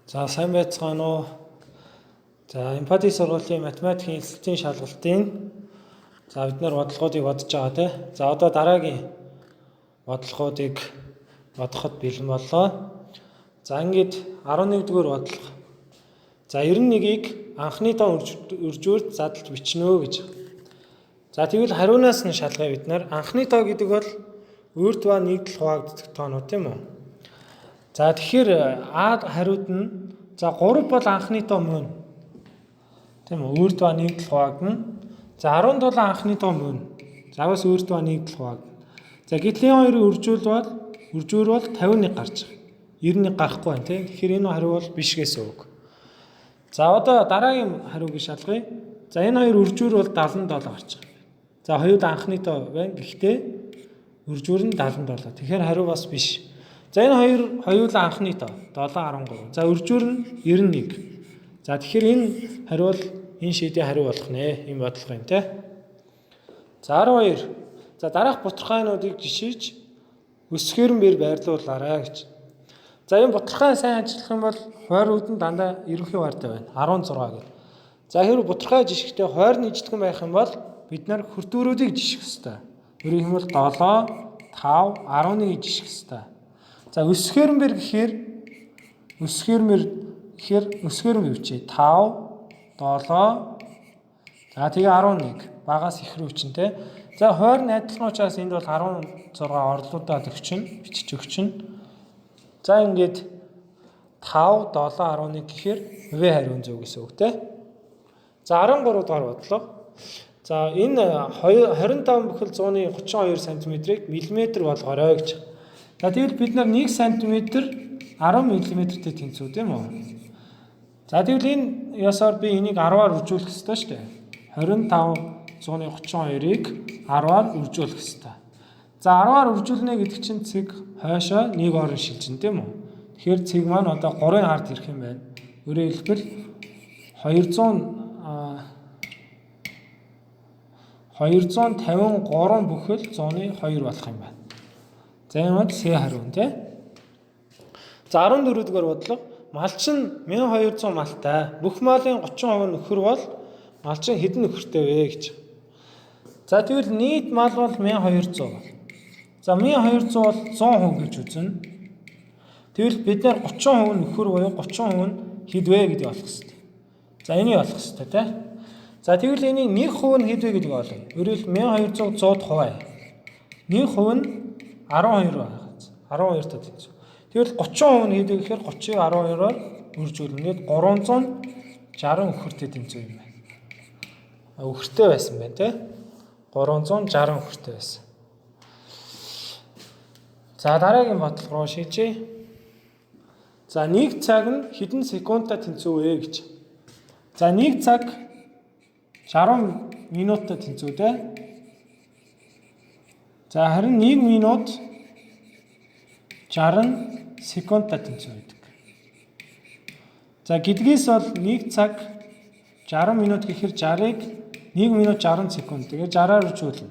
За сайн байцгаана уу. За эмпати сургуулийн математикийн эсэлтийн шалгалтын бид нар бодлогоодыг бодож байгаа тий. За одоо дараагийн бодлогоодыг бодоход бэлэн боллоо. За ингээд 11-р бодлого. За 91-ийг анхны тоо үржүүрт задлж бичнэ гэж. За тэгвэл хариунаас нь шалгая бид нар. Анхны тоо гэдэг бол үрд ба нийтлэл хуваагддаг тоонууд тийм үү? За тэгэхээр А хариуд нь за 3 бол анхны тоо мөн. Тийм үү? Үрд ба нийтлэл хуваагдана. За 17 анхны тоо мөн. За бас үрд ба нийтлэл хуваагдана. За гítлийн 2-ын үржүүр бол 51 гарч байгаа. 91 гарахгүй байна тийм. Тэгэхээр энэ хариу бол биш гэсэн үг. За одоо дараагийн хариуг шалгая. За энэ хоёр үржүүр бол 77 гарч байгаа. За хоёуд анхны тоо байна. Гэхдээ үржүүр нь 77. Тэгэхээр хариу бас биш. За энэ хоёулаа анхны тоо 7 13. За үржүүр нь 91. За тэгэхээр энэ хариу бол энэ шийдийн хариу болох нэ. Энэ бодлого юм те. За 12. За дараах бутархайнуудыг жишээж өсгөрмөр байрлуулаарай гэж. За энэ бутархай сайн ажиллах юм бол хойр үүдэн дандаа ерөнхий вартай байна. 16 гэх. За хэрвээ бутархай жишгтээ хойр нь ижилхэн байх юм бол бид нар хүртүүрүүдийг жишгэх ёстой. Өөрөөр хэлбэл 7, 5, 11 жишгэх ёстой. За өсгөрмөр гэхээр өсгөрмөр бичээ 5, 7 за тэгээ 11 багаас их рүү чинь те. За хойр нь адилхан учраас энд бол 16 орлуудаад өгчнө, бичиж өгчнө. За ингээд 5, 7, 11 гэхээр В хариун зөв гэсэн үг те. За 13 дугаар бодлого. За энэ 25 бүхэл 132 см-ийг миллиметр болгоорой гэж. За тэгвэл бид нар 1 см 10 мм-тэй тэнцүү тийм үү? За тэгвэл энэ ясаар би энийг 10-аар үржүүлэх ёстой шүү дээ. 25 132-ыг 10-аар үржүүлэх ёстой. За 10-аар үржүүлнэ гэдэг чинь цэг хойшоо 1 орон шилжин тийм үү? Тэгэхээр цэг маань одоо 3-ын хард ирэх юм байна. Өөрөөр хэлбэл 253 бүхэл 102 болох юм байна. За энэ бол С хариу тий. За 14 дугаар бодлого. Малчин 1200 малтай. Бүх малын 30% нөхөр бол малчин хэдэн нөхөртэй вэ гэж. За тэгвэл нийт мал бол 1200. За 1200 бол 100% гэж үзнэ. Тэгвэл бид нар 30% нөхөр буюу 30% нь хэд вэ гэдэг олох хэрэгтэй. За энийг олох хэрэгтэй тий. За тэгвэл энийг 1% нь хэд вэ гэдгийг олъё. Өөрөөр 1200 100-д хуваа. 1% нь 12 байна. 12 таа тэнцүү. Тэгвэл 30% нь хэд вэ гэхээр 30-ыг 12-оор үржүүлнэ. 360 өхөртэй тэнцүү юм байна. Өхөртэй байсан байна тий. 360 өхөртэй байсан. За дараагийн бодлого руу шилжье. За 1 цаг нь хэдэн секундтай тэнцүү вэ гэж. За 1 цаг 60 минуттай тэнцүү дээ. За харин 1 минут 60 секундтай тэнцүү байдаг. За гэдгээс бол 1 цаг 60 минут гэхээр 60-ыг 1 минут 60 секунд. Тэгээ 60-аар үржүүлнэ.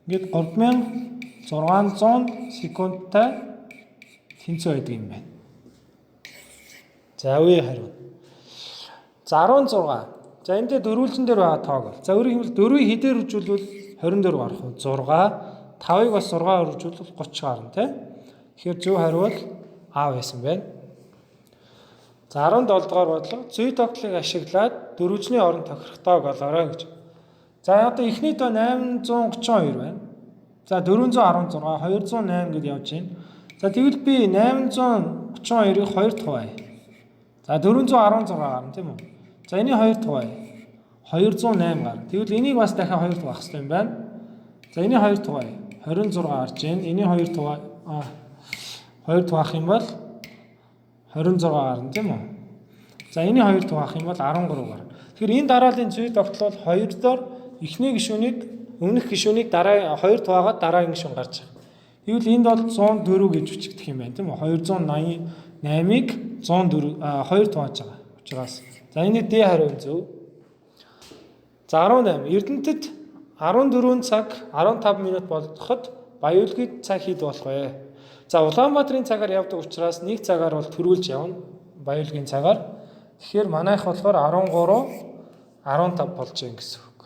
Ингээд 3600 секундтай тэнцүү байдаг юм байна. За үе хариу. За 16. За энэ дөрвөлжин дээр байгаа тоог бол. За өөрөөр хэлбэл 4-ийг хэдээр үржүүлвэл 24 гарах вэ? 6. 5-ыг бас 6-аар үржүүлвэл 30 гарна тий. Тэгэхээр зөв хариу бол А байсан байна. За 17 дугаар бодлого. Зүй тогтлыг ашиглаад дөрвөлжний орон тохирох тоог олоорой гэж. За одоо эхний тоо 832 байна. За 416, 208 гэдээ явж байна. За тэгвэл би 832-ыг 2-т хуваая. За 416 гарна тийм үү? За энийг 2-т хуваая. 208 гарна. Тэгвэл энийг бас дахиад 2-т хуваах хэрэгтэй юм байна. За энийг 2-т хуваая. 26 гарч байна. Энийг 2-т хуваая. 2-т хуваах юм бол 26 гарна тийм үү? За энийг 2-т хуваах юм бол 13 гарна. Тэгэхээр энэ дараалын зүй тогтол 2-доор эхний гишүүнийг өмнөх гишүүнийг дараа 2-т хуваагаад дараагийн гишүүн гарч байгаа. Тэгвэл энд бол 104 гэж үчигдэх юм байна тийм үү? 288-ыг 104 2-т хувааж байгаа. Учираас за энэ Д хариу зөв. За 18. Эрдэнэтэд 14 цаг 15 минут болгоход Баяулгийн цаг хэд болох вэ? За Улаанбаатарын цагаар явдаг учраас 1 цагаар бол төрүүлж явна. биологийн цагаар. Тэгэхээр манайх болохоор 13 15 болж байгаа гэсэн үг.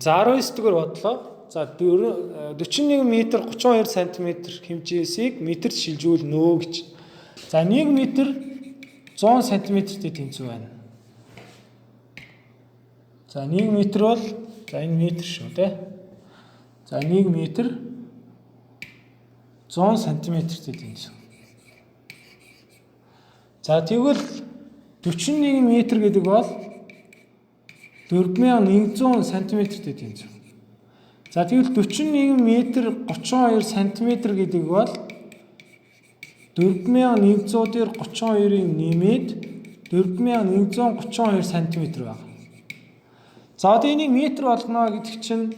За 19 дгээр бодлоо. За 41 м 32 см хэмжээсийг метрт шилжүүлнэ гэж. За 1 м 100 см-тэй тэнцүү байна. За 1 м бол за энэ метр шүү дээ. За 1 м 100 см-тэй тэнцүү. За тэгвэл 41 м гэдэг бол 4100 см-тэй тэнцүү. За тэгвэл 41 м 32 см гэдэг бол 4100-ээр 32-ыг нэмээд 4132 см байна. За одоо энийг метр болгоно гэдэг чинь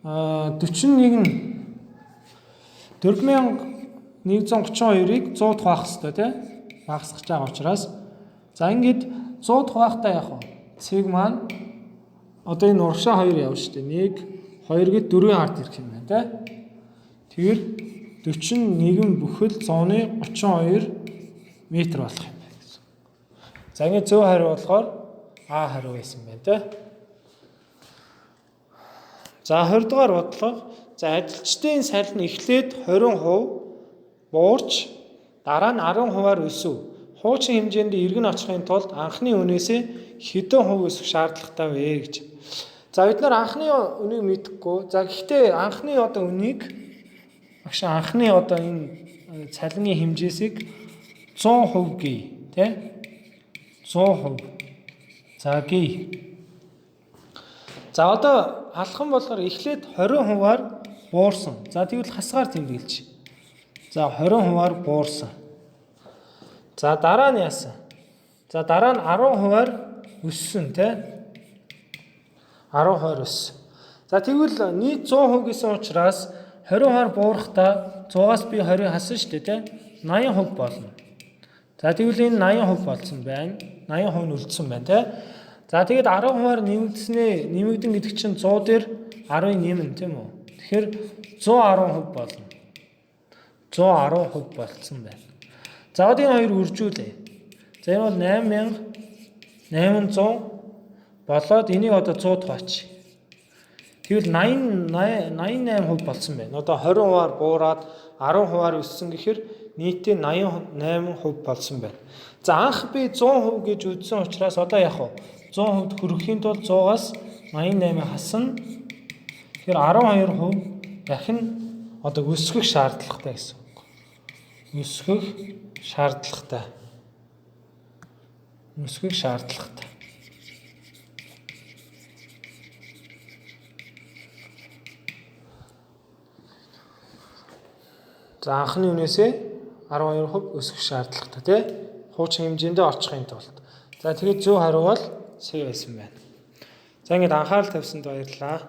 4132-ыг 100 хуваах хэрэгтэй тийм багасгах байгаа учраас за ингээд 100 хуваахтаа яах вэ? Цэг маань одоо энэ урагшаа 2 явна шүү дээ. 1 2 гээд 4-ийн ард ирэх юм байна тийм. Тэгэхээр 41 бүхэл 132 метр болох юм байна гэсэн. За ингээд зөв хариу болохоор А хариу байсан байна тийм. За 20 дугаар бодлого. За ажилчдын салхи нь эхлээд 20% буурч дараа нь 10%-аар өсөв. Хуучин хэмжээнд эргэн очихын тулд анхны үнээсээ хэдэн хувь өсөх шаардлагатай вэ гэж. За бид нар анхны үнийг мэдэхгүй. За гэхдээ анхны одоо үнийг анхны одоо энэ цалингийн хэмжээсийг 100% гээ, тэ? 100%. За гээ. За одоо алхам болохоор эхлээд 20%-аар буурсан. За тэгвэл хасгаар тэмдэглэж. За 20%-аар буурсан. За дараа нь яасан? За дараа нь 10%-аар өссөн тий. 10%-аар өссөн. За тэгвэл нийт 100% гэсэн учраас 20%-аар буурахтаа 100-аас би 20 хассан шүү дээ тий. 80% болно. За тэгвэл энэ 80% болсон байна. 80% нь үлдсэн байна тий. За тэгээд 10%-аар нэмэгдэн гэдэг чинь 100 дээр 10-ыг нэмнэ тийм үү? Тэгэхээр 110% болно. 110% болцсон байна. За одоо энэ хоёр үржүүлээ. За энэ бол 8800 болоод энийг одоо 100 хувач. Тэгвэл 88% болсон байна. Одоо 20%-аар буураад 10%-аар өссөн гэхээр нийтээ 88% болсон байна. За анх би 100% гэж үзсэн учраас одоо яах вэ? 100% хүрэхийн тулд 100-аас 88 хасна. Тэгэхээр 12% дахин одоо өсгөх шаардлагатай гэсэн үг. Өсгөх шаардлагатай. Өсгөх шаардлагатай. За анхны үнээсээ 12% өсгөх шаардлагатай тий. Хуучин хэмжээндээ очихын тулд. За тэгээд зөв хариу бол С байсан байна. За ингээд анхаарал тавьсанд баярлалаа.